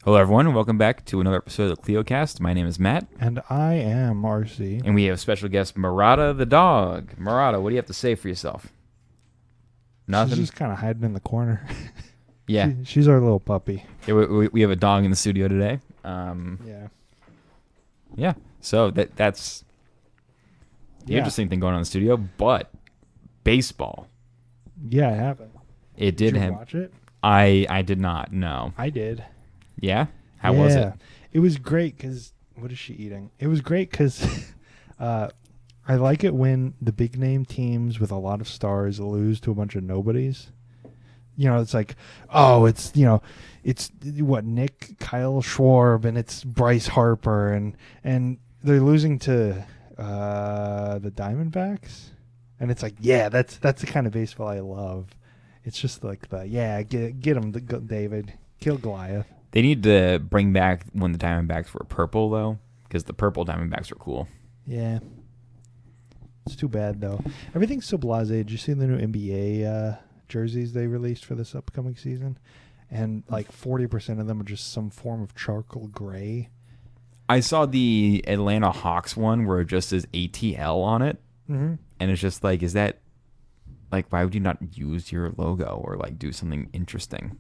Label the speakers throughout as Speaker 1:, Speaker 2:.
Speaker 1: Hello, everyone, and welcome back to another episode of the CleoCast. My name is Matt,
Speaker 2: And I am RC.
Speaker 1: and we have special guest Murata the dog. Murata, what do you have to say for yourself? Nothing.
Speaker 2: She's just kind of hiding in the corner.
Speaker 1: Yeah,
Speaker 2: She's our little puppy.
Speaker 1: yeah we have a dog in the studio today.
Speaker 2: Yeah.
Speaker 1: Yeah, so that's the
Speaker 2: Yeah.
Speaker 1: interesting thing going on in the studio. But baseball,
Speaker 2: Yeah, I haven't.
Speaker 1: it
Speaker 2: Did
Speaker 1: did
Speaker 2: you
Speaker 1: have.
Speaker 2: watch it?
Speaker 1: I did not. No.
Speaker 2: I did.
Speaker 1: Yeah. How was it?
Speaker 2: Yeah. It was great because, what is she eating? It was great because I like it when the big name teams with a lot of stars lose to a bunch of nobodies. You know, it's like, oh, it's what, Nick, Kyle Schwarb, and it's Bryce Harper, and they're losing to the Diamondbacks, and it's like, yeah, that's the kind of baseball I love. It's just like get him, David, kill Goliath.
Speaker 1: They need to bring back when the Diamondbacks were purple, though, because the purple Diamondbacks were cool.
Speaker 2: Yeah, it's too bad though. Everything's so blasé. Did you see the new NBA jerseys they released for this upcoming season? And like 40% of them are just some form of charcoal gray.
Speaker 1: I saw the Atlanta Hawks one where it just says ATL on it,
Speaker 2: Mm-hmm.
Speaker 1: and it's just like, is that like, why would you not use your logo or like do something interesting?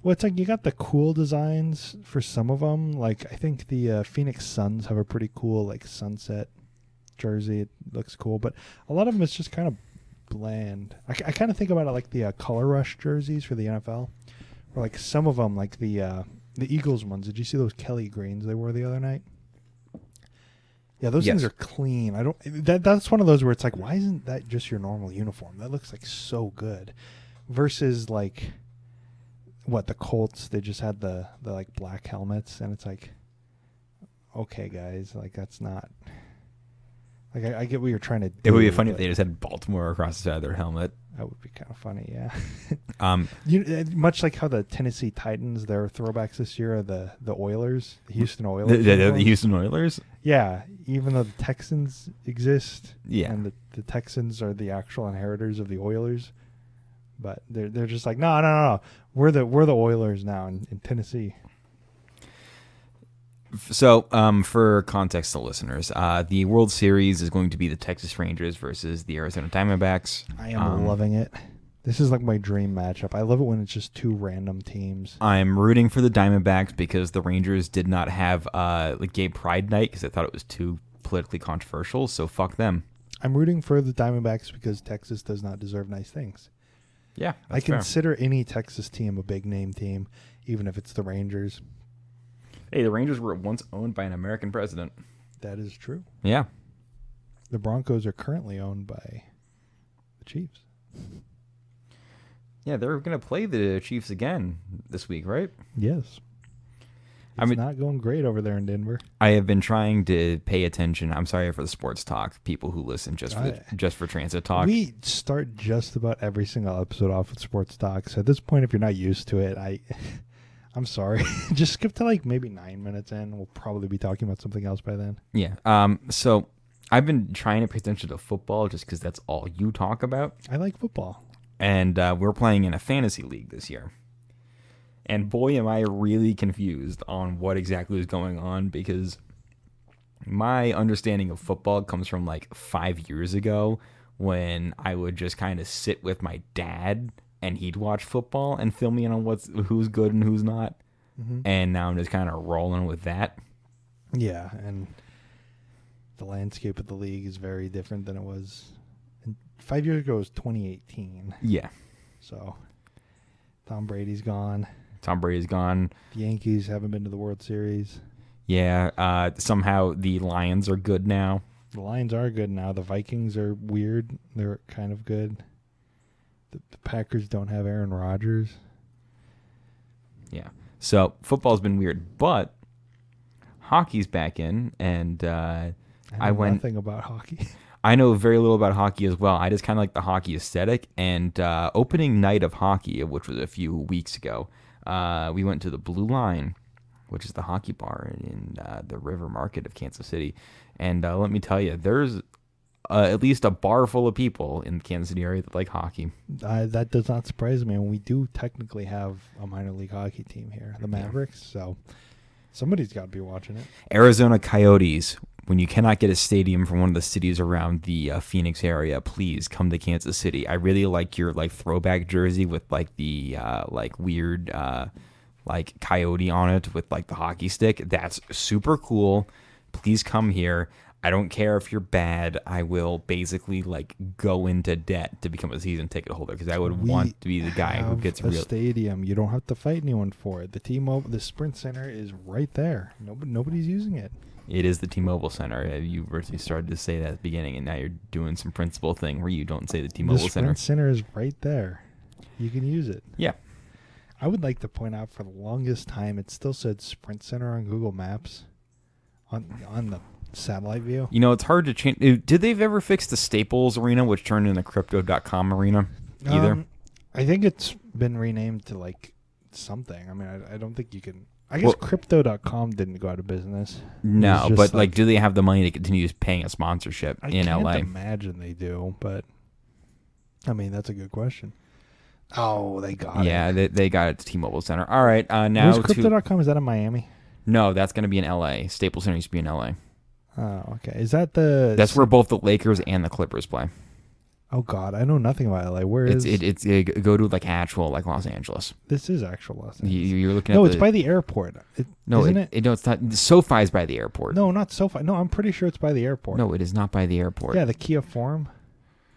Speaker 2: Well, it's like you got the cool designs for some of them. Like I think the Phoenix Suns have a pretty cool like sunset jersey. It looks cool, but a lot of them is just kind of bland. I kind of think about it like the Color Rush jerseys for the NFL, or like some of them like the Eagles ones. Did you see those Kelly greens they wore the other night? Yeah, those
Speaker 1: Yes.
Speaker 2: things are clean. I don't. That's one of those where it's like, why isn't that just your normal uniform? That looks like so good. Versus like, what, the Colts? They just had the like black helmets, and it's like, okay, guys, like that's not. Like I get what you're trying to do.
Speaker 1: It would be funny if
Speaker 2: but
Speaker 1: they just had Baltimore across the side of their helmet.
Speaker 2: That would be kind of funny, yeah. Much like how the Tennessee Titans, their throwbacks this year are the Oilers, the Houston Oilers.
Speaker 1: The
Speaker 2: uniforms.
Speaker 1: Houston Oilers.
Speaker 2: Yeah, even though the Texans exist,
Speaker 1: Yeah.
Speaker 2: and the Texans are the actual inheritors of the Oilers, but they're just like, no, we're the Oilers now in Tennessee.
Speaker 1: So, for context to listeners, the World Series is going to be the Texas Rangers versus the Arizona Diamondbacks.
Speaker 2: I am loving it. This is like my dream matchup. I love it when it's just two random teams.
Speaker 1: I'm rooting for the Diamondbacks because the Rangers did not have like gay pride night because I thought it was too politically controversial. So fuck them.
Speaker 2: I'm rooting for the Diamondbacks because Texas does not deserve nice things.
Speaker 1: Yeah,
Speaker 2: I
Speaker 1: that's fair.
Speaker 2: consider any Texas team a big name team, even if it's the Rangers.
Speaker 1: Hey, the Rangers were once owned by an American president.
Speaker 2: That is true.
Speaker 1: Yeah.
Speaker 2: The Broncos are currently owned by the Chiefs.
Speaker 1: Yeah, they're going to play the Chiefs again this week, right?
Speaker 2: Yes. It's not going great over there in Denver.
Speaker 1: I have been trying to pay attention. I'm sorry for the sports talk, people who listen just for transit talk.
Speaker 2: We start just about every single episode off with sports talk. So at this point, if you're not used to it, I'm sorry. Just skip to like maybe 9 minutes in. We'll probably be talking about something else by then.
Speaker 1: Yeah. So I've been trying to pay attention to football just because that's all you talk about.
Speaker 2: I like football.
Speaker 1: And we're playing in a fantasy league this year. And boy, am I really confused on what exactly is going on because my understanding of football comes from like 5 years ago when I would just kind of sit with my dad and he'd watch football and fill me in on who's good and who's not.
Speaker 2: Mm-hmm.
Speaker 1: And now I'm just kind of rolling with that.
Speaker 2: Yeah, and the landscape of the league is very different than it was. 5 years ago was 2018.
Speaker 1: Yeah.
Speaker 2: So Tom Brady's gone.
Speaker 1: Tom Brady's gone.
Speaker 2: The Yankees haven't been to the World Series.
Speaker 1: Yeah. Somehow the Lions are good now.
Speaker 2: The Lions are good now. The Vikings are weird. They're kind of good. The Packers don't have Aaron Rodgers.
Speaker 1: Yeah. So football's been weird, but hockey's back in, and
Speaker 2: I know nothing about hockey.
Speaker 1: I know very little about hockey as well. I just kind of like the hockey aesthetic. And opening night of hockey, which was a few weeks ago, we went to the Blue Line, which is the hockey bar in the River Market of Kansas City. And let me tell you, there's at least a bar full of people in the Kansas City area that like hockey.
Speaker 2: That does not surprise me. And we do technically have a minor league hockey team here, the Mavericks. So somebody's got to be watching it.
Speaker 1: Arizona Coyotes. When you cannot get a stadium from one of the cities around the Phoenix area, please come to Kansas City. I really like your like throwback jersey with like the like weird like coyote on it with like the hockey stick. That's super cool. Please come here. I don't care if you're bad. I will basically like go into debt to become a season ticket holder because I would want to be the guy who gets
Speaker 2: a
Speaker 1: real
Speaker 2: stadium. You don't have to fight anyone for it. The Sprint Center is right there. Nobody's using it.
Speaker 1: It is the T-Mobile Center. You originally started to say that at the beginning, and now you're doing some principle thing where you don't say the T-Mobile
Speaker 2: The
Speaker 1: Center.
Speaker 2: Sprint Center is right there. You can use it.
Speaker 1: Yeah.
Speaker 2: I would like to point out for the longest time, it still said Sprint Center on Google Maps on the satellite view.
Speaker 1: You know, it's hard to change. Did they ever fix the Staples Arena, which turned into Crypto.com Arena, either?
Speaker 2: I think it's been renamed to like something. I mean, I don't think you can. I guess Crypto.com didn't go out of business.
Speaker 1: No, but like, do they have the money to continue paying a sponsorship in LA?
Speaker 2: I can't imagine they do, but I mean, that's a good question. Oh, they got it.
Speaker 1: Yeah, they got it to T-Mobile Center. All right, now
Speaker 2: Where's Crypto.com? Is that in Miami?
Speaker 1: No, that's going to be in LA. Staples Center used to be in LA.
Speaker 2: Oh, okay. Is that the?
Speaker 1: That's where both the Lakers and the Clippers play.
Speaker 2: Oh God, I know nothing about LA. Where is
Speaker 1: it's go to like actual like Los Angeles.
Speaker 2: This is actual Los Angeles.
Speaker 1: You're looking
Speaker 2: no,
Speaker 1: at
Speaker 2: it's by the airport.
Speaker 1: No,
Speaker 2: isn't it?
Speaker 1: No, it's not. SoFi is by the airport.
Speaker 2: No, not SoFi. No, I'm pretty sure it's by the airport.
Speaker 1: No, it is not by the airport.
Speaker 2: Yeah, the Kia Forum.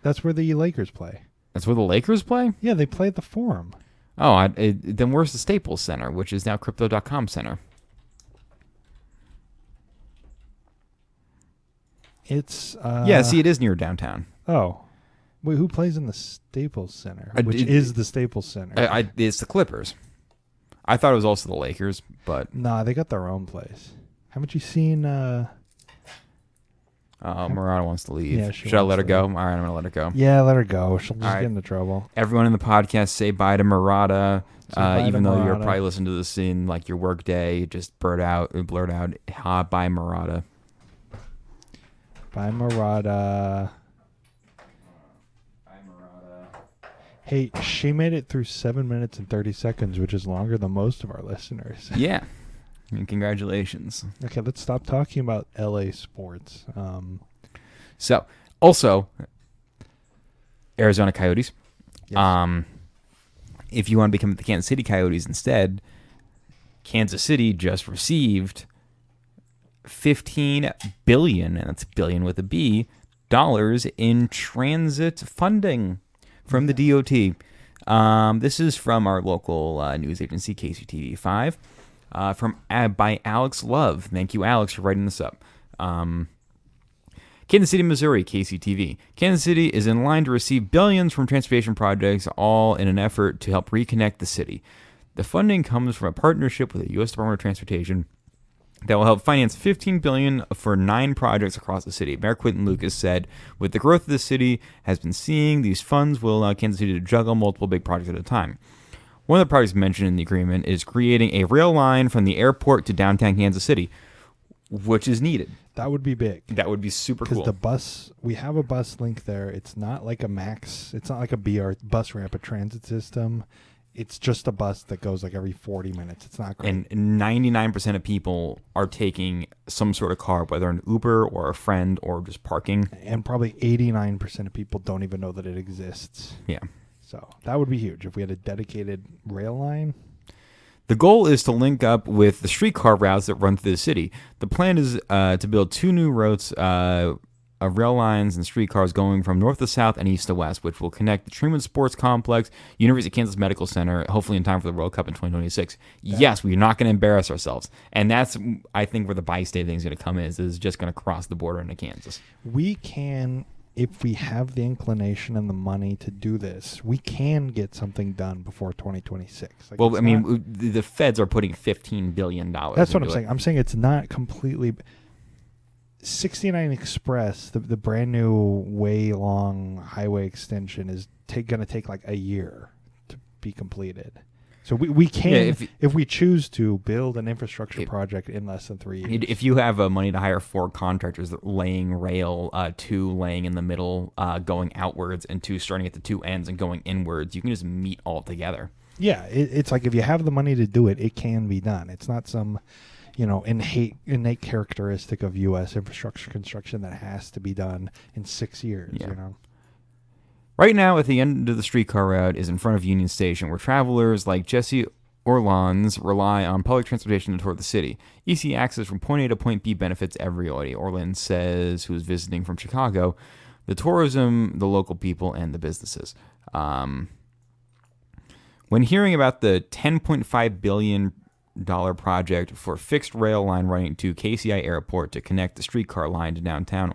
Speaker 2: That's where the Lakers play.
Speaker 1: That's where the Lakers play?
Speaker 2: Yeah, they play at the Forum.
Speaker 1: Oh, then where's the Staples Center, which is now Crypto.com Center?
Speaker 2: It's
Speaker 1: yeah. See, it is near downtown.
Speaker 2: Oh, wait, who plays in the Staples Center? Which is the Staples Center?
Speaker 1: It's the Clippers. I thought it was also the Lakers, but
Speaker 2: nah, they got their own place. Haven't you seen?
Speaker 1: Murata wants to leave.
Speaker 2: Yeah,
Speaker 1: should I let her go? All right, I'm gonna let her go.
Speaker 2: Yeah, let her go. She'll just
Speaker 1: right.
Speaker 2: get into trouble.
Speaker 1: Everyone in the podcast, say bye to Murata. Even though you're
Speaker 2: Murata.
Speaker 1: probably listening to this in like your work day, just blurt out, "Ha, bye, Murata."
Speaker 2: Bye, Murata.
Speaker 1: Bye, Murata.
Speaker 2: Hey, she made it through 7 minutes and 30 seconds, which is longer than most of our listeners.
Speaker 1: Yeah. And congratulations.
Speaker 2: Okay, let's stop talking about LA sports.
Speaker 1: So, also, Arizona Coyotes.
Speaker 2: Yes.
Speaker 1: If you want to become the Kansas City Coyotes instead, Kansas City just received $15 billion, and that's billion with a B, dollars in transit funding from the DOT. This is from our local news agency, KCTV5, by Alex Love. Thank you, Alex, for writing this up. Kansas City, Missouri, KCTV. Kansas City is in line to receive billions from transportation projects, all in an effort to help reconnect the city. The funding comes from a partnership with the U.S. Department of Transportation that will help finance $15 billion for 9 projects across the city. Mayor Quinton Lucas said, with the growth of the city has been seeing, these funds will allow Kansas City to juggle multiple big projects at a time. One of the projects mentioned in the agreement is creating a rail line from the airport to downtown Kansas City, which is needed.
Speaker 2: That would be big.
Speaker 1: That would be super cool.
Speaker 2: Because we have a bus link there. It's not like a MAX. It's not like a bus rapid transit system. It's just a bus that goes like every 40 minutes. It's not great.
Speaker 1: And 99% of people are taking some sort of car, whether an Uber or a friend or just parking.
Speaker 2: And probably 89% of people don't even know that it exists.
Speaker 1: Yeah.
Speaker 2: So that would be huge if we had a dedicated rail line.
Speaker 1: The goal is to link up with the streetcar routes that run through the city. The plan is to build 2 new routes of rail lines and streetcars going from north to south and east to west, which will connect the Truman Sports Complex, University of Kansas Medical Center, hopefully in time for the World Cup in 2026. Yes, we're not going to embarrass ourselves. And that's, I think, where the bi-state thing is going to come is just going to cross the border into Kansas.
Speaker 2: We can, if we have the inclination and the money to do this, we can get something done before 2026.
Speaker 1: Well, I mean, the feds are putting $15 billion.
Speaker 2: That's what I'm saying. I'm saying it's not completely... 69 Express, the brand new way long highway extension is going to take like a year to be completed. So we can,
Speaker 1: Yeah,
Speaker 2: if we choose to, build an infrastructure project in less than 3 years.
Speaker 1: If you have money to hire 4 contractors laying rail, 2 laying in the middle, going outwards, and 2 starting at the 2 ends and going inwards, you can just meet all together.
Speaker 2: Yeah, it's like if you have the money to do it, it can be done. It's not some, innate characteristic of U.S. infrastructure construction that has to be done in 6 years.
Speaker 1: Yeah. Right now, at the end of the streetcar route is in front of Union Station, where travelers like Jesse Orleans rely on public transportation to tour the city. Easy access from point A to point B benefits everybody, Orleans says, who is visiting from Chicago, the tourism, the local people, and the businesses. When hearing about the $10.5 billion project for fixed rail line running to KCI Airport to connect the streetcar line to downtown,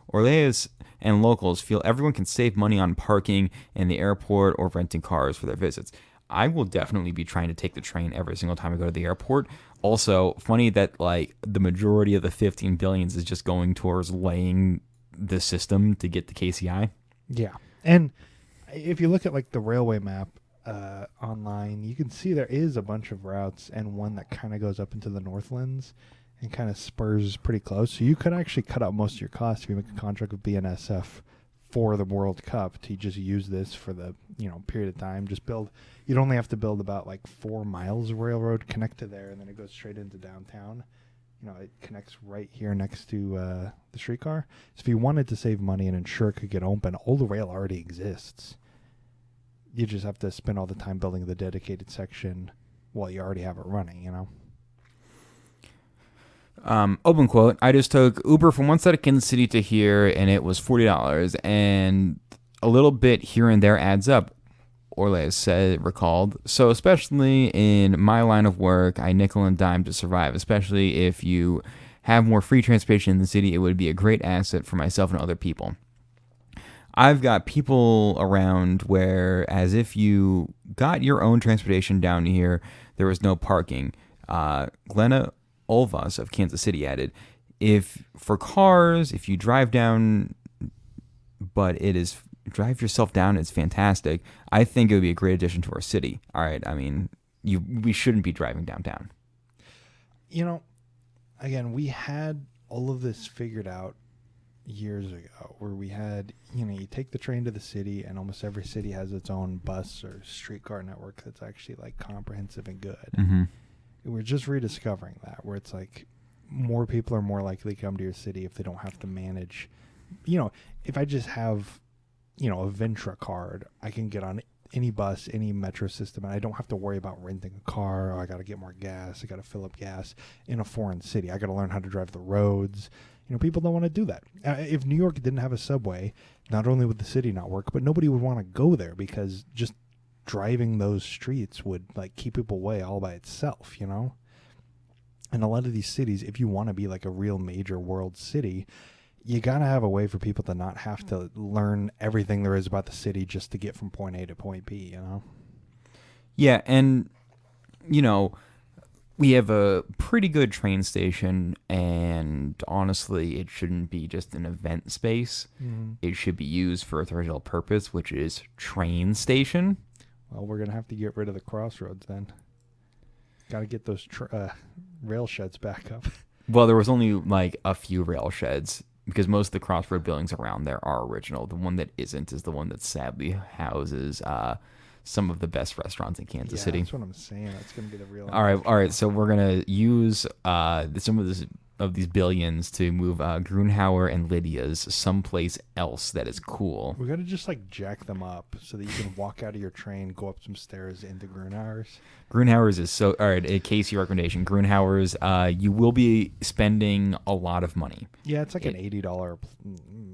Speaker 1: Orleans and locals feel everyone can save money on parking in the airport or renting cars for their visits. I will definitely be trying to take the train every single time I go to the airport. Also, funny that like the majority of the 15 billions is just going towards laying the system to get the KCI.
Speaker 2: Yeah. And if you look at like the railway map online, you can see there is a bunch of routes and one that kind of goes up into the Northlands and kind of spurs pretty close. So you could actually cut out most of your costs if you make a contract with BNSF for the World Cup to just use this for the period of time. Just build. You'd only have to build about like 4 miles of railroad, connect to there, and then it goes straight into downtown. It connects right here next to the streetcar. So if you wanted to save money and ensure it could get open, all the rail already exists. You just have to spend all the time building the dedicated section while you already have it running.
Speaker 1: Open quote, I just took Uber from one side of Kansas City to here, and it was $40, and a little bit here and there adds up, Orleans recalled. So especially in my line of work, I nickel and dime to survive, especially if you have more free transportation in the city. It would be a great asset for myself and other people. I've got people around where, as if you got your own transportation down here, there was no parking. Glenna Olvas of Kansas City added, if you drive down, but drive yourself down, it's fantastic. I think it would be a great addition to our city. All right, I mean, we shouldn't be driving downtown.
Speaker 2: Again, we had all of this figured out years ago, where we had, you take the train to the city, and almost every city has its own bus or streetcar network that's actually like comprehensive and good.
Speaker 1: Mm-hmm.
Speaker 2: We're just rediscovering that, where it's like more people are more likely to come to your city if they don't have to manage. If I just have, a Ventra card, I can get on any bus, any metro system, and I don't have to worry about renting a car. Or I got to get more gas. I got to fill up gas in a foreign city. I got to learn how to drive the roads. People don't want to do that. If New York didn't have a subway, not only would the city not work, but nobody would want to go there, because just driving those streets would like keep people away all by itself, And a lot of these cities, if you want to be like a real major world city, you got to have a way for people to not have to learn everything there is about the city just to get from point A to point B,
Speaker 1: Yeah, and, we have a pretty good train station, and honestly, it shouldn't be just an event space. Mm-hmm. It should be used for its original purpose, which is train station.
Speaker 2: Well, we're going to have to get rid of the crossroads then. Got to get those rail sheds back up.
Speaker 1: Well, there was only like a few rail sheds, because most of the crossroad buildings around there are original. The one that isn't is the one that sadly houses some of the best restaurants in Kansas City.
Speaker 2: That's what I'm saying. That's going to be the real.
Speaker 1: All right. So we're going to use some of these billions to move Grunhauer and Lydia's someplace else that is cool.
Speaker 2: We got to just like jack them up so that you can walk out of your train, go up some stairs into Grunhauer's.
Speaker 1: Grunhauer's is so all right. A Casey recommendation. Grunhauer's, you will be spending a lot of money.
Speaker 2: Yeah, it's like an $80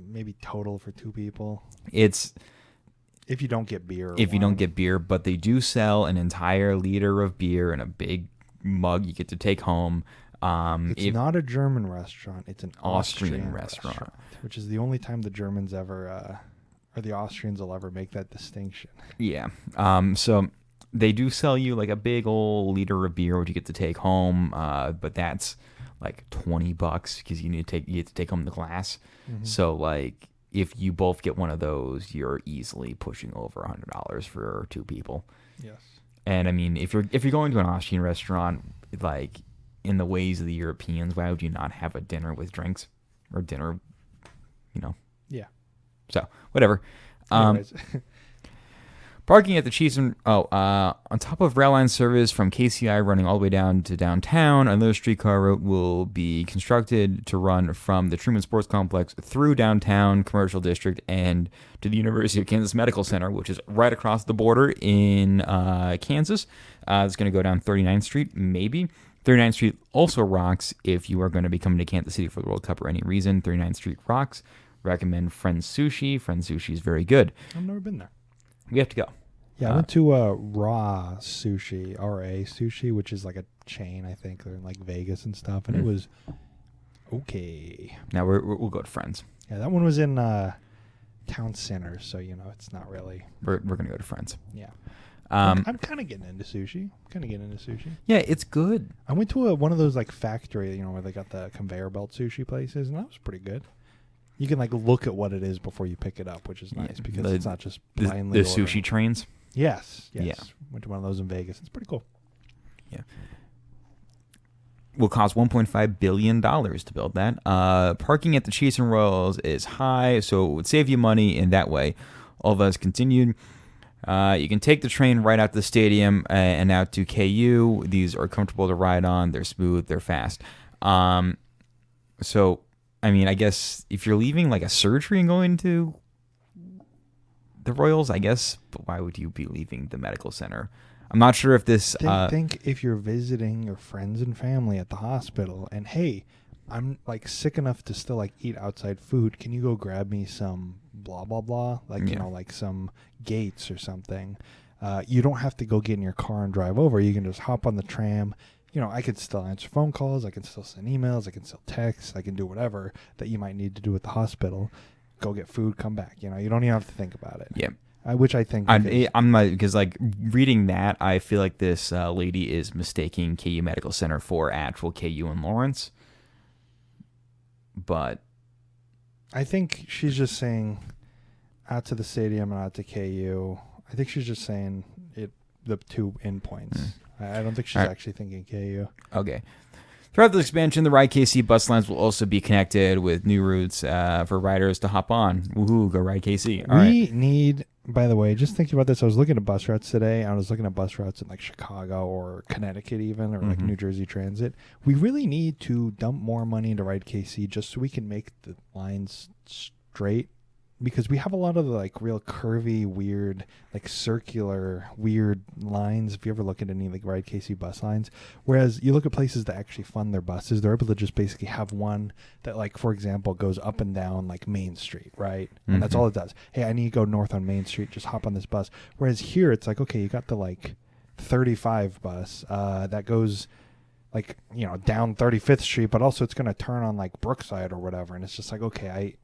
Speaker 2: maybe total for 2 people.
Speaker 1: It's
Speaker 2: if you don't get beer.
Speaker 1: If you don't get beer, but they do sell an entire liter of beer in a big mug you get to take home.
Speaker 2: It's not a German restaurant. It's an
Speaker 1: Austrian restaurant,
Speaker 2: which is the only time the Germans ever, or the Austrians will ever make that distinction.
Speaker 1: Yeah. So they do sell you like a big old liter of beer, which you get to take home. But that's like $20 because you get to take home the glass. Mm-hmm. So like if you both get one of those, you're easily pushing over $100 for 2 people.
Speaker 2: Yes.
Speaker 1: And I mean, if you're going to an Austrian restaurant, like in the ways of the Europeans, why would you not have a dinner with drinks or dinner?
Speaker 2: Yeah.
Speaker 1: So whatever.
Speaker 2: Anyways.
Speaker 1: Parking at the Chiefs on top of rail line service from KCI running all the way down to downtown, another streetcar route will be constructed to run from the Truman Sports Complex through downtown commercial district and to the University of Kansas Medical Center, which is right across the border in Kansas. It's going to go down 39th Street, maybe. 39th Street also rocks if you are going to be coming to Kansas City for the World Cup or any reason. 39th Street rocks. Recommend Friends Sushi. Friends Sushi is very good.
Speaker 2: I've never been there.
Speaker 1: We have to go.
Speaker 2: Yeah, I went to Raw Sushi, RA Sushi, which is like a chain, I think. They're in like Vegas and stuff, and it was okay.
Speaker 1: Now we'll go to Friends.
Speaker 2: Yeah, that one was in Town Center, so it's not really.
Speaker 1: We're gonna go to Friends.
Speaker 2: Yeah.
Speaker 1: I'm
Speaker 2: kind of getting into sushi.
Speaker 1: Yeah, it's good.
Speaker 2: I went to one of those like factory, where they got the conveyor belt sushi places, and that was pretty good. You can like look at what it is before you pick it up, which is nice because it's not just blindly
Speaker 1: the sushi trains.
Speaker 2: Yes.
Speaker 1: Yeah.
Speaker 2: Went to one of those in Vegas. It's pretty cool.
Speaker 1: Yeah. Will cost $1.5 billion to build that. Parking at the Chiefs and Royals is high, so it would save you money in that way. All of us continued. You can take the train right out to the stadium and out to KU. These are comfortable to ride on. They're smooth. They're fast. So, I mean, I guess if you're leaving like a surgery and going to the Royals, I guess, but why would you be leaving the medical center? I'm not sure if this...
Speaker 2: Think if you're visiting your friends and family at the hospital and, hey, I'm like sick enough to still like eat outside food. Can you go grab me some blah, blah, blah? Like, like some Gates or something. You don't have to go get in your car and drive over. You can just hop on the tram. I could still answer phone calls. I can still send emails. I can still text. I can do whatever that you might need to do at the hospital. Go get food, come back. You don't even have to think about it.
Speaker 1: Yeah.
Speaker 2: Which I think...
Speaker 1: I'm not... Because, like, reading that, I feel like this lady is mistaking KU Medical Center for actual KU in Lawrence. But...
Speaker 2: I think she's just saying out to the stadium and out to KU. I think she's just saying the two endpoints. I don't think she's actually thinking KU.
Speaker 1: Okay. Throughout the expansion, the Ride KC bus lines will also be connected with new routes for riders to hop on. Woohoo, go Ride KC.
Speaker 2: We need, by the way, just thinking about this, I was looking at bus routes today. I was looking at bus routes in like Chicago or Connecticut even, or like New Jersey Transit. We really need to dump more money into Ride KC just so we can make the lines straight. Because we have a lot of the like real curvy, weird, like circular, weird lines. If you ever look at any like Ride KC bus lines, whereas you look at places that actually fund their buses, they're able to just basically have one that, like, for example, goes up and down like Main Street, right? And that's all it does. Hey, I need to go north on Main Street. Just hop on this bus. Whereas here, it's like, okay, you got the like 35 bus that goes like down 35th Street, but also it's going to turn on like Brookside or whatever, and it's just like, okay,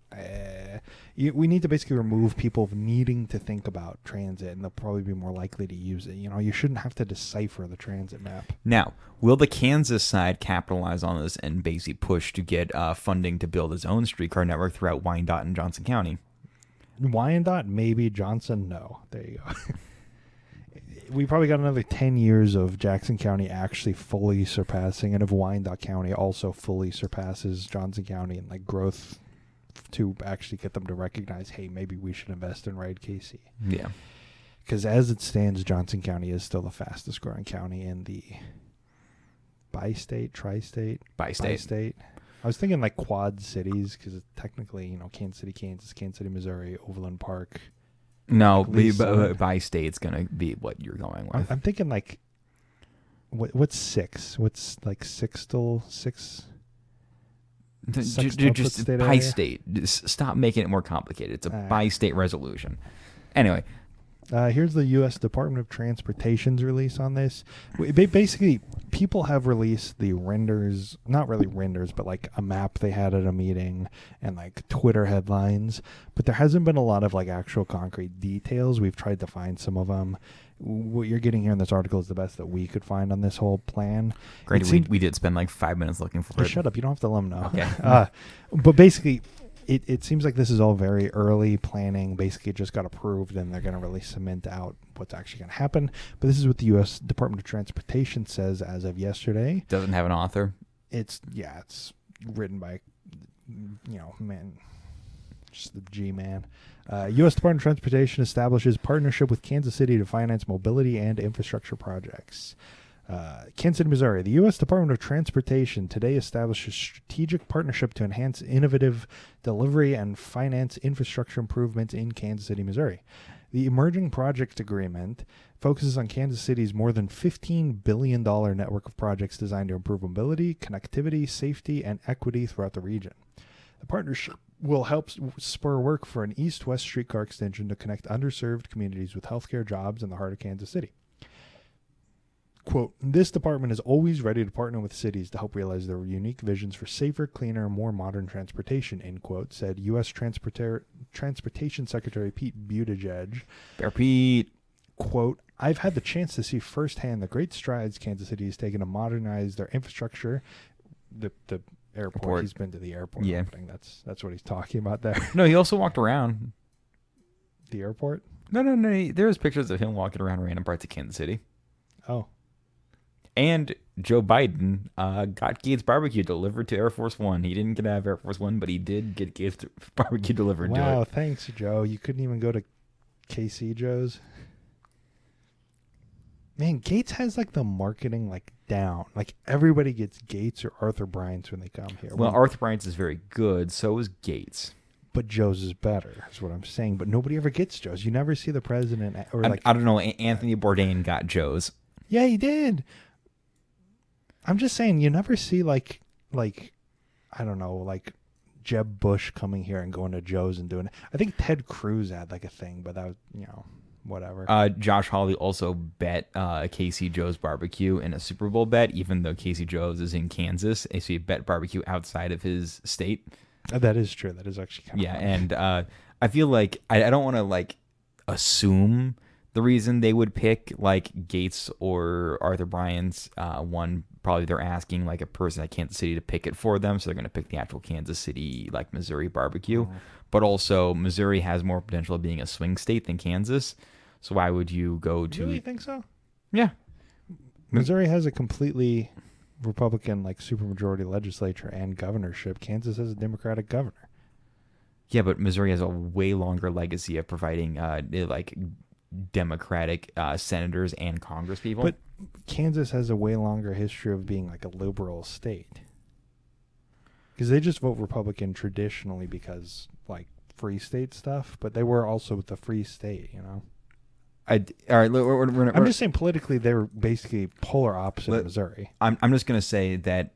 Speaker 2: we need to basically remove people needing to think about transit, and they'll probably be more likely to use it. You shouldn't have to decipher the transit map.
Speaker 1: Now, will the Kansas side capitalize on this and basically push to get funding to build its own streetcar network throughout Wyandotte and Johnson County?
Speaker 2: Wyandotte, maybe. Johnson, no. There you go. We probably got another 10 years of Jackson County actually fully surpassing, and if Wyandotte County also fully surpasses Johnson County in like growth to actually get them to recognize, hey, maybe we should invest in Ride KC.
Speaker 1: Yeah.
Speaker 2: Because as it stands, Johnson County is still the fastest growing county in the bi-state. I was thinking like quad cities because it's technically, Kansas City, Kansas, Kansas City, Missouri, Overland Park.
Speaker 1: No, by state's gonna be what you're going with.
Speaker 2: I'm thinking like, what's six? What's like sixtel six?
Speaker 1: Just by state. Just stop making it more complicated. It's a by state resolution. Anyway,
Speaker 2: here's the U.S. Department of Transportation's release on this. Basically, people have released the renders, not really renders, but like a map they had at a meeting and like Twitter headlines. But there hasn't been a lot of like actual concrete details. We've tried to find some of them. What you're getting here in this article is the best that we could find on this whole plan.
Speaker 1: Great. We did spend like 5 minutes looking for it.
Speaker 2: Shut up. You don't have to let them know.
Speaker 1: Okay.
Speaker 2: But basically, it seems like this is all very early planning. Basically, it just got approved, and they're going to really cement out what's actually going to happen. But this is what the U.S. Department of Transportation says as of yesterday.
Speaker 1: Doesn't have an author.
Speaker 2: It's written by, man, just the G-man. U.S. Department of Transportation establishes partnership with Kansas City to finance mobility and infrastructure projects. Kansas City, Missouri. The U.S. Department of Transportation today established a strategic partnership to enhance innovative delivery and finance infrastructure improvements in Kansas City, Missouri. The emerging project agreement focuses on Kansas City's more than $15 billion network of projects designed to improve mobility, connectivity, safety, and equity throughout the region. The partnership will help spur work for an east-west streetcar extension to connect underserved communities with healthcare, jobs in the heart of Kansas City. Quote, this department is always ready to partner with cities to help realize their unique visions for safer, cleaner, and more modern transportation, end quote, said U.S. Transportation Secretary Pete Buttigieg.
Speaker 1: Bear Pete.
Speaker 2: Quote, I've had the chance to see firsthand the great strides Kansas City has taken to modernize their infrastructure. The airport. He's been to the airport opening. That's what he's talking about there.
Speaker 1: No, he also walked around.
Speaker 2: The airport?
Speaker 1: No. There's pictures of him walking around random parts of Kansas City.
Speaker 2: Oh.
Speaker 1: And Joe Biden got Gates Barbecue delivered to Air Force One. He didn't get out of Air Force One, but he did get Gates Barbecue delivered to it.
Speaker 2: Wow, thanks, Joe. You couldn't even go to KC Joe's? Man, Gates has like the marketing like down. Like everybody gets Gates or Arthur Bryant's when they come here.
Speaker 1: Well, Arthur Bryant's is very good. So is Gates.
Speaker 2: But Joe's is better, is what I'm saying. But nobody ever gets Joe's. You never see the president or like.
Speaker 1: I don't know. Anthony Bourdain got Joe's.
Speaker 2: Yeah, he did. I'm just saying, you never see like I don't know, like Jeb Bush coming here and going to Joe's and doing it. I think Ted Cruz had like a thing, but that was, whatever.
Speaker 1: Josh Hawley also bet Casey Joe's Barbecue in a Super Bowl bet, even though Casey Joe's is in Kansas. So he bet barbecue outside of his state.
Speaker 2: That is true. That is actually kind of
Speaker 1: funny.
Speaker 2: And
Speaker 1: I feel like I don't want to like assume the reason they would pick like Gates or Arthur Bryant's one. Probably they're asking like a person at Kansas City to pick it for them, so they're going to pick the actual Kansas City like Missouri barbecue. Mm-hmm. But also Missouri has more potential of being a swing state than Kansas. So why would you go to?
Speaker 2: You really think so?
Speaker 1: Yeah,
Speaker 2: Missouri has a completely Republican like supermajority legislature and governorship. Kansas has a Democratic governor.
Speaker 1: Yeah, but Missouri has a way longer legacy of providing like Democratic senators and congresspeople.
Speaker 2: But Kansas has a way longer history of being like a liberal state. Because they just vote Republican traditionally because like free state stuff, but they were also the free state, All
Speaker 1: right,
Speaker 2: I'm just saying politically they're basically polar opposite of Missouri.
Speaker 1: I'm just going to say that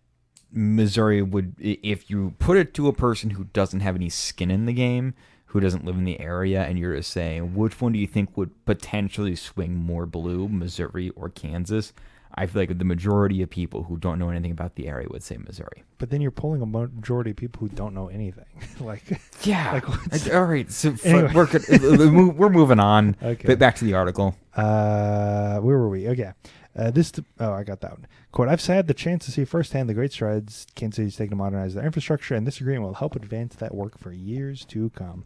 Speaker 1: Missouri would, if you put it to a person who doesn't have any skin in the game, who doesn't live in the area, and you're just saying, which one do you think would potentially swing more blue, Missouri or Kansas? I feel like the majority of people who don't know anything about the area would say Missouri.
Speaker 2: But then you're pulling a majority of people who don't know anything.
Speaker 1: Yeah. All right. So anyway. We're moving on. Okay. Back to the article.
Speaker 2: Where were we? Okay. I got that one. Quote, I've had the chance to see firsthand the great strides Kansas City's taken to modernize their infrastructure, and this agreement will help advance that work for years to come.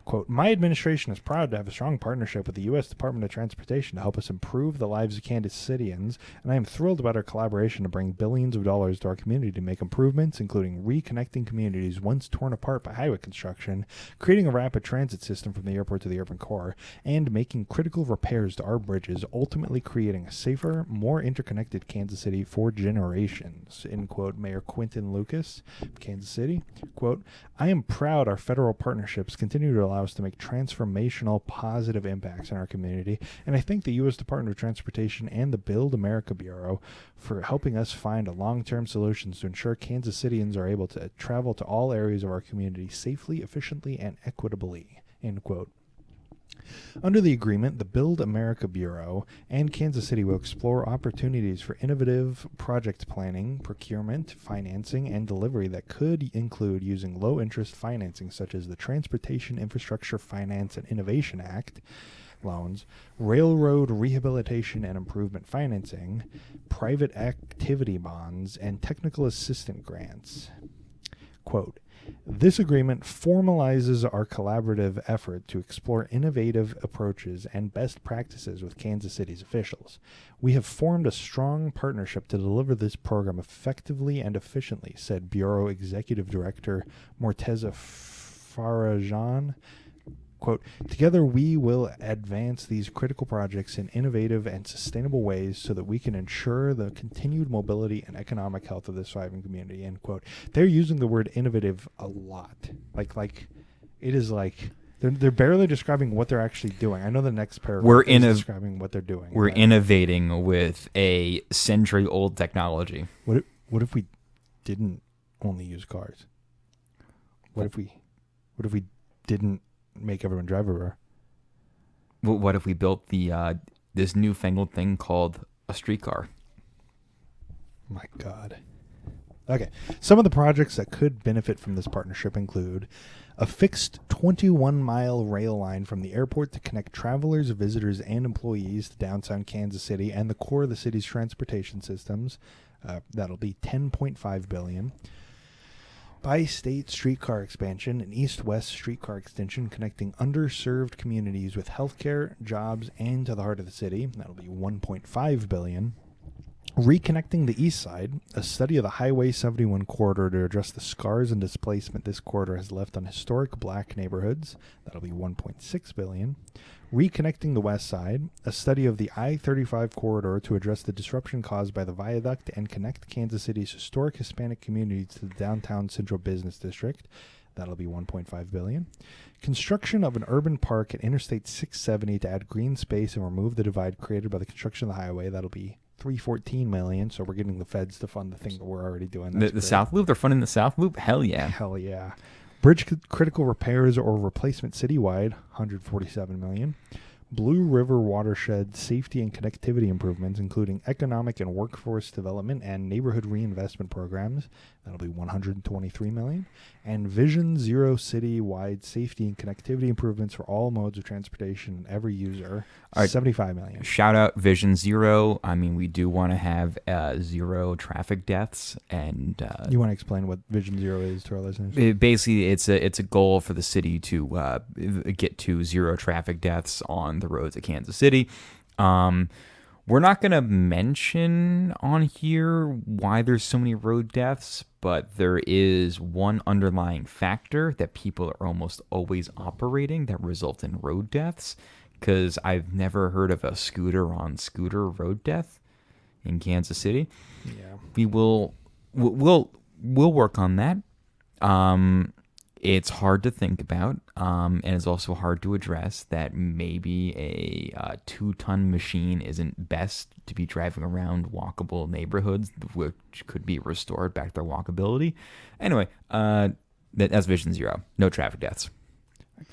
Speaker 2: Quote, my administration is proud to have a strong partnership with the U.S. Department of Transportation to help us improve the lives of Kansas Cityans, and I am thrilled about our collaboration to bring billions of dollars to our community to make improvements, including reconnecting communities once torn apart by highway construction, creating a rapid transit system from the airport to the urban core, and making critical repairs to our bridges, ultimately creating a safer, more interconnected Kansas City for generations, end quote, Mayor Quinton Lucas, Kansas City. Quote, I am proud our federal partnerships continue to allow us to make transformational positive impacts in our community, and I thank the U.S. Department of Transportation and the Build America Bureau for helping us find long-term solutions to ensure Kansas Cityans are able to travel to all areas of our community safely, efficiently, and equitably, end quote. Under the agreement, the Build America Bureau and Kansas City will explore opportunities for innovative project planning, procurement, financing, and delivery that could include using low-interest financing such as the Transportation Infrastructure Finance and Innovation Act loans, railroad rehabilitation and improvement financing, private activity bonds, and technical assistance grants. Quote, This agreement formalizes our collaborative effort to explore innovative approaches and best practices with Kansas City's officials. We have formed a strong partnership to deliver this program effectively and efficiently, said Bureau Executive Director Morteza Farajan. Quote, together we will advance these critical projects in innovative and sustainable ways so that we can ensure the continued mobility and economic health of this thriving community, end quote. They're using the word innovative a lot. Like it is like they're barely describing what they're actually doing. I know the next paragraph is describing what they're doing.
Speaker 1: We're innovating with a century-old technology.
Speaker 2: What if we didn't only use cars? What if we didn't make everyone drive everywhere?
Speaker 1: What if we built the this newfangled thing called a streetcar?
Speaker 2: My God. Okay. Some of the projects that could benefit from this partnership include a fixed 21-mile rail line from the airport to connect travelers, visitors, and employees to downtown Kansas City and the core of the city's transportation systems. That'll be $10.5 billion. Bi-state streetcar expansion, an east-west streetcar extension connecting underserved communities with healthcare, jobs, and to the heart of the city. That'll be $1.5 billion. Reconnecting the east side, a study of the Highway 71 corridor to address the scars and displacement this corridor has left on historic black neighborhoods. That'll be $1.6 billion. Reconnecting the west side, a study of the I-35 corridor to address the disruption caused by the viaduct and connect Kansas City's historic Hispanic communities to the downtown Central Business District. That'll be $1.5 billion. Construction of an urban park at Interstate 670 to add green space and remove the divide created by the construction of the highway. That'll be $314 million. So we're getting the feds to fund the thing that we're already doing.
Speaker 1: The South Loop? They're funding the South Loop? Hell yeah.
Speaker 2: Hell yeah. Bridge critical repairs or replacement citywide, $147 million. Blue River watershed safety and connectivity improvements, including economic and workforce development and neighborhood reinvestment programs. That'll be $123 million. And Vision Zero city-wide safety and connectivity improvements for all modes of transportation and every user. $75 million.
Speaker 1: Shout out Vision Zero. I mean, we do want to have zero traffic deaths. And
Speaker 2: you want to explain what Vision Zero is to our listeners?
Speaker 1: Basically, it's a goal for the city to get to zero traffic deaths on the roads of Kansas City. We're not going to mention on here why there's so many road deaths, but there is one underlying factor that people are almost always operating that results in road deaths, because I've never heard of a scooter-on-scooter road death in Kansas City.
Speaker 2: Yeah.
Speaker 1: We'll work on that. It's hard to think about, and it's also hard to address that maybe a 2-ton machine isn't best to be driving around walkable neighborhoods, which could be restored back to their walkability. Anyway, that's Vision Zero. No traffic deaths.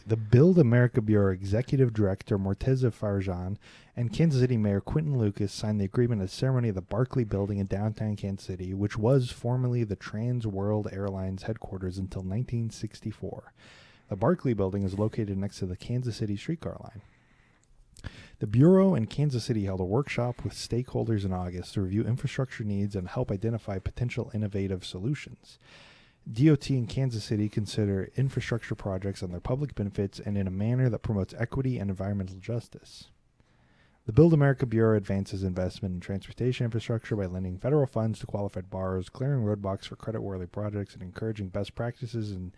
Speaker 2: The Build America Bureau Executive Director Morteza Farajan and Kansas City Mayor Quinton Lucas signed the agreement at the ceremony of the Barclay Building in downtown Kansas City, which was formerly the Trans World Airlines headquarters until 1964. The Barclay Building is located next to the Kansas City streetcar line. The Bureau and Kansas City held a workshop with stakeholders in August to review infrastructure needs and help identify potential innovative solutions. DOT in Kansas City consider infrastructure projects on their public benefits and in a manner that promotes equity and environmental justice. The Build America Bureau advances investment in transportation infrastructure by lending federal funds to qualified borrowers, clearing roadblocks for credit-worthy projects, and encouraging best practices in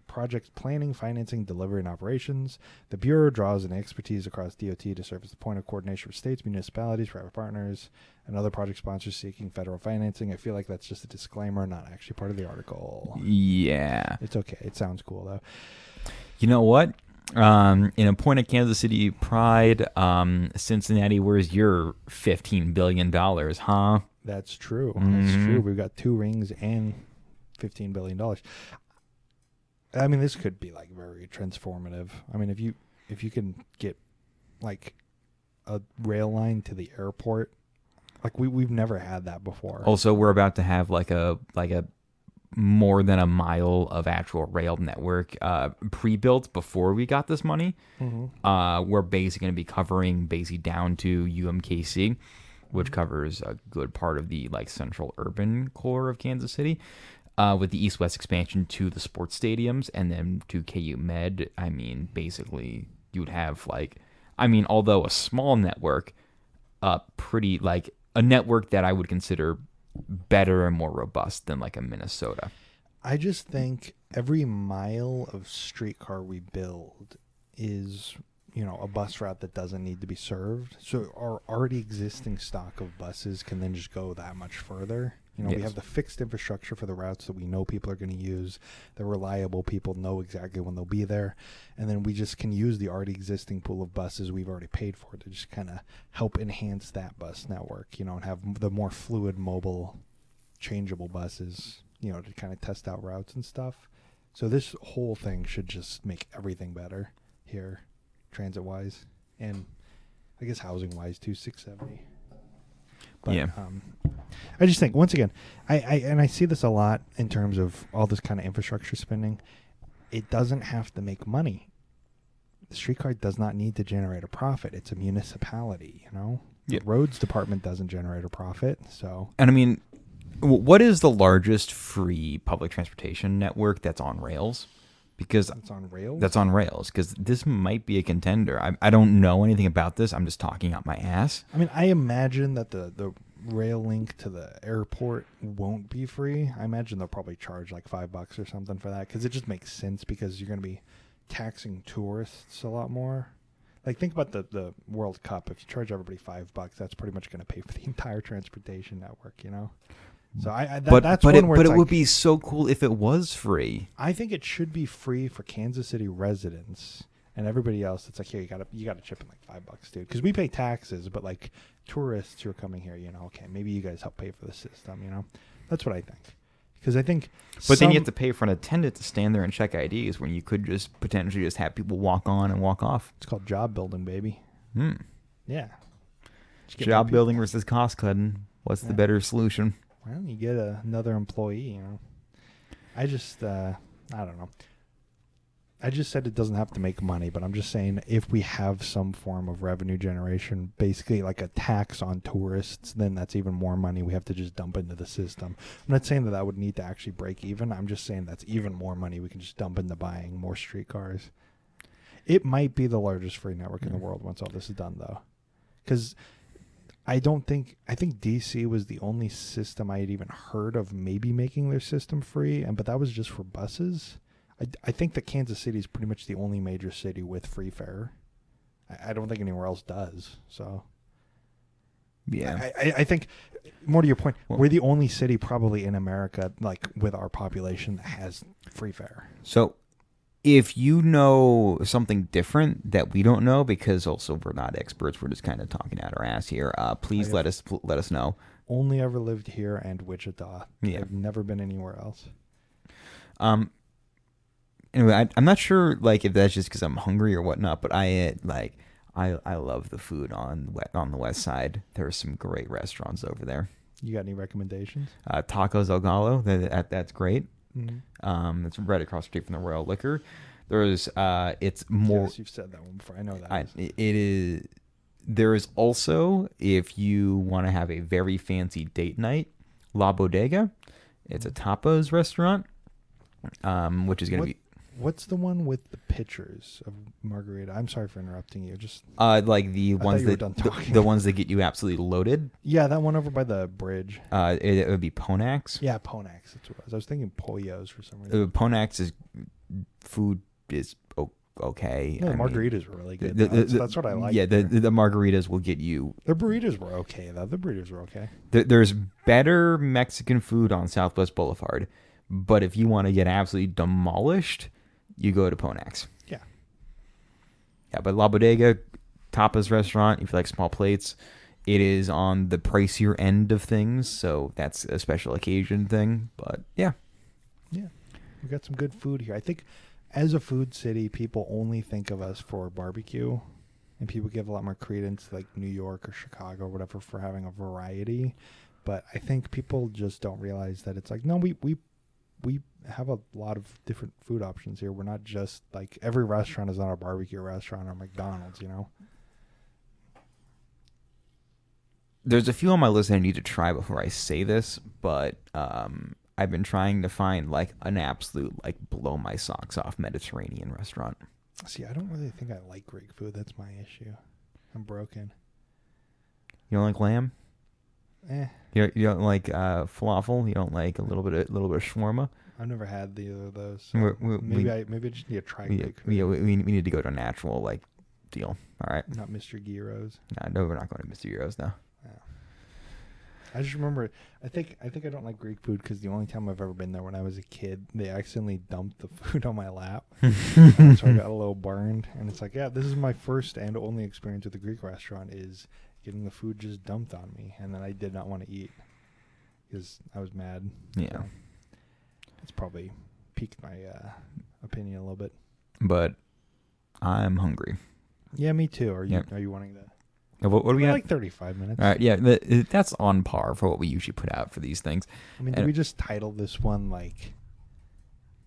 Speaker 2: project planning, financing, delivery, and operations. The Bureau draws on expertise across DOT to serve as the point of coordination for states, municipalities, private partners, and other project sponsors seeking federal financing. I feel like that's just a disclaimer, not actually part of the article.
Speaker 1: Yeah.
Speaker 2: It's okay. It sounds cool, though.
Speaker 1: You know what? In a point of Kansas City pride, Cincinnati, where's your $15 billion, huh?
Speaker 2: That's true. That's true. We've got 2 rings and $15 billion. I mean, this could be like very transformative. I mean, if you can get like a rail line to the airport, like we've never had that before.
Speaker 1: Also, we're about to have like a more than a mile of actual rail network pre-built before we got this money. We're basically going to be covering basically down to UMKC, which covers a good part of the like central urban core of Kansas City. with the East-West expansion to the sports stadiums and then to KU Med, I mean, basically you would have although a small network, pretty like a network that I would consider better and more robust than like a Minnesota.
Speaker 2: I just think every mile of streetcar we build is, a bus route that doesn't need to be served. So our already existing stock of buses can then just go that much further.
Speaker 1: Yes.
Speaker 2: We have the fixed infrastructure for the routes that we know people are going to use. They're reliable. People know exactly when they'll be there. And then we just can use the already existing pool of buses we've already paid for to just kind of help enhance that bus network, and have the more fluid, mobile, changeable buses, to kind of test out routes and stuff. So this whole thing should just make everything better here, transit-wise, and I guess housing-wise too, 670. But,
Speaker 1: yeah.
Speaker 2: I just think, once again, I see this a lot in terms of all this kind of infrastructure spending. It doesn't have to make money. The streetcar does not need to generate a profit. It's a municipality, The roads department doesn't generate a profit, so.
Speaker 1: And I mean, what is the largest free public transportation network that's on rails? Because
Speaker 2: that's on rails?
Speaker 1: That's on rails, because this might be a contender. I don't know anything about this. I'm just talking out my ass.
Speaker 2: I mean, I imagine that the rail link to the airport won't be free. I imagine they'll probably charge like $5 or something for that, because it just makes sense, because you're going to be taxing tourists a lot more. Like, think about the World Cup. If you charge everybody $5, that's pretty much going to pay for the entire transportation network, So that's one where
Speaker 1: it would be so cool if it was free.
Speaker 2: I think it should be free for Kansas City residents and everybody else. It's like, here, you gotta chip in like $5, dude, because we pay taxes, but like tourists who are coming here, okay, maybe you guys help pay for the system. That's what I think. Because I think,
Speaker 1: but then you have to pay for an attendant to stand there and check IDs when you could just potentially just have people walk on and walk off.
Speaker 2: It's called job building, baby. Yeah.
Speaker 1: Job building versus cost cutting. What's the better solution?
Speaker 2: Well, you get another employee, I just, I don't know. I just said it doesn't have to make money, but I'm just saying if we have some form of revenue generation, basically like a tax on tourists, then that's even more money we have to just dump into the system. I'm not saying that would need to actually break even. I'm just saying that's even more money we can just dump into buying more streetcars. It might be the largest free network in the world once all this is done, though. Because I think DC was the only system I had even heard of maybe making their system free, but that was just for buses. I think that Kansas City is pretty much the only major city with free fare. I don't think anywhere else does. So,
Speaker 1: yeah,
Speaker 2: I think, more to your point, we're the only city probably in America, like with our population, that has free fare.
Speaker 1: So, if you know something different that we don't know, because also we're not experts, we're just kind of talking out our ass here. Please let us know.
Speaker 2: Only ever lived here and Wichita.
Speaker 1: Yeah,
Speaker 2: I've never been anywhere else.
Speaker 1: Anyway, I'm not sure if that's just because I'm hungry or whatnot, but I love the food on the west side. There are some great restaurants over there.
Speaker 2: You got any recommendations?
Speaker 1: Tacos El Gallo, that's great.
Speaker 2: Mm-hmm.
Speaker 1: It's right across the street from the Royal Liquor. There's it's more.
Speaker 2: Yes, you've said that one before. I know that.
Speaker 1: It is. There is also, if you want to have a very fancy date night, La Bodega. It's a tapas restaurant, which is going to be.
Speaker 2: What's the one with the pictures of margarita? I'm sorry for interrupting you. Just
Speaker 1: like the ones the ones that get you absolutely loaded.
Speaker 2: Yeah, that one over by the bridge.
Speaker 1: It would be Ponax.
Speaker 2: Yeah, Ponax. That's what I was thinking. Pollos for some reason.
Speaker 1: Ponax's food is okay.
Speaker 2: No, the margaritas were really good. That's what I like.
Speaker 1: Yeah, the margaritas will get you.
Speaker 2: The burritos were okay though. The burritos were okay.
Speaker 1: There's better Mexican food on Southwest Boulevard, but if you want to get absolutely demolished, you go to Ponax.
Speaker 2: Yeah.
Speaker 1: Yeah, but La Bodega, tapas restaurant, if you like small plates, it is on the pricier end of things, so that's a special occasion thing. But yeah.
Speaker 2: Yeah. We got some good food here. I think as a food city, people only think of us for barbecue, and people give a lot more credence to like New York or Chicago or whatever for having a variety. But I think people just don't realize that it's like, no, we have a lot of different food options here. We're not just like every restaurant is not a barbecue restaurant or McDonald's, There's
Speaker 1: a few on my list I need to try before I say this, but I I've been trying to find like an absolute like blow my socks off Mediterranean restaurant.
Speaker 2: See, I don't really think I like Greek food. That's my issue. I'm broken.
Speaker 1: You don't like lamb?
Speaker 2: Eh.
Speaker 1: You don't like falafel? You don't like a little bit of shawarma?
Speaker 2: I've never had either of those. So
Speaker 1: We-
Speaker 2: I just need to try
Speaker 1: We,
Speaker 2: Greek food.
Speaker 1: we need to go to a natural like deal. All right.
Speaker 2: Not Mr. Gyros.
Speaker 1: No, we're not going to Mr. Euros now.
Speaker 2: I just remember. I think I don't like Greek food because the only time I've ever been there when I was a kid, they accidentally dumped the food on my lap, and so I got a little burned. And it's like, yeah, this is my first and only experience with a Greek restaurant is getting the food just dumped on me, and then I did not want to eat because I was mad.
Speaker 1: Yeah.
Speaker 2: So it's probably piqued my opinion a little bit.
Speaker 1: But I'm hungry.
Speaker 2: Yeah, me too. Are you
Speaker 1: Yep.
Speaker 2: Are you wanting to?
Speaker 1: What do we got?
Speaker 2: Like 35 minutes.
Speaker 1: All right, yeah, that's on par for what we usually put out for these things.
Speaker 2: I mean, did we just title this one like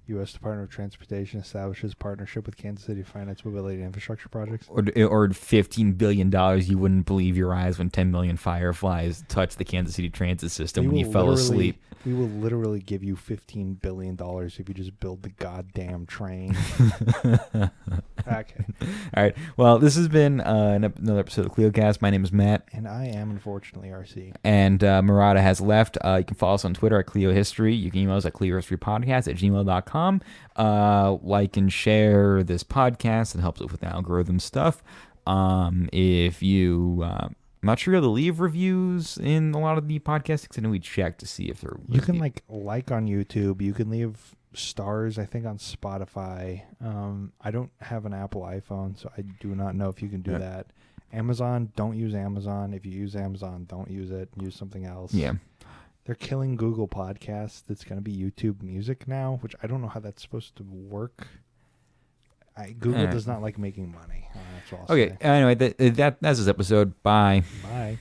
Speaker 2: U.S. Department of Transportation establishes partnership with Kansas City Finance Mobility and Infrastructure Projects?
Speaker 1: Or $15 billion, you wouldn't believe your eyes when 10 million fireflies touched the Kansas City transit system when you fell asleep.
Speaker 2: We will literally give you $15 billion if you just build the goddamn train. Okay.
Speaker 1: All right. Well, this has been another episode of CleoCast. My name is Matt.
Speaker 2: And I am, unfortunately, RC.
Speaker 1: And Murata has left. You can follow us on Twitter at Cleo History. You can email us at cleohistorypodcast@gmail.com. Like and share this podcast. It helps with algorithm stuff. If you... I'm not sure to leave reviews in a lot of the podcasts because I know we check to see if they're...
Speaker 2: You can like on YouTube. You can leave stars, I think, on Spotify. I don't have an Apple iPhone, so I do not know if you can do that. Amazon, don't use Amazon. If you use Amazon, don't use it. Use something else.
Speaker 1: Yeah.
Speaker 2: They're killing Google Podcasts. That's going to be YouTube Music now, which I don't know how that's supposed to work. Google does not like making money. That's all I'll say.
Speaker 1: Okay. Anyway, that's this episode. Bye.
Speaker 2: Bye.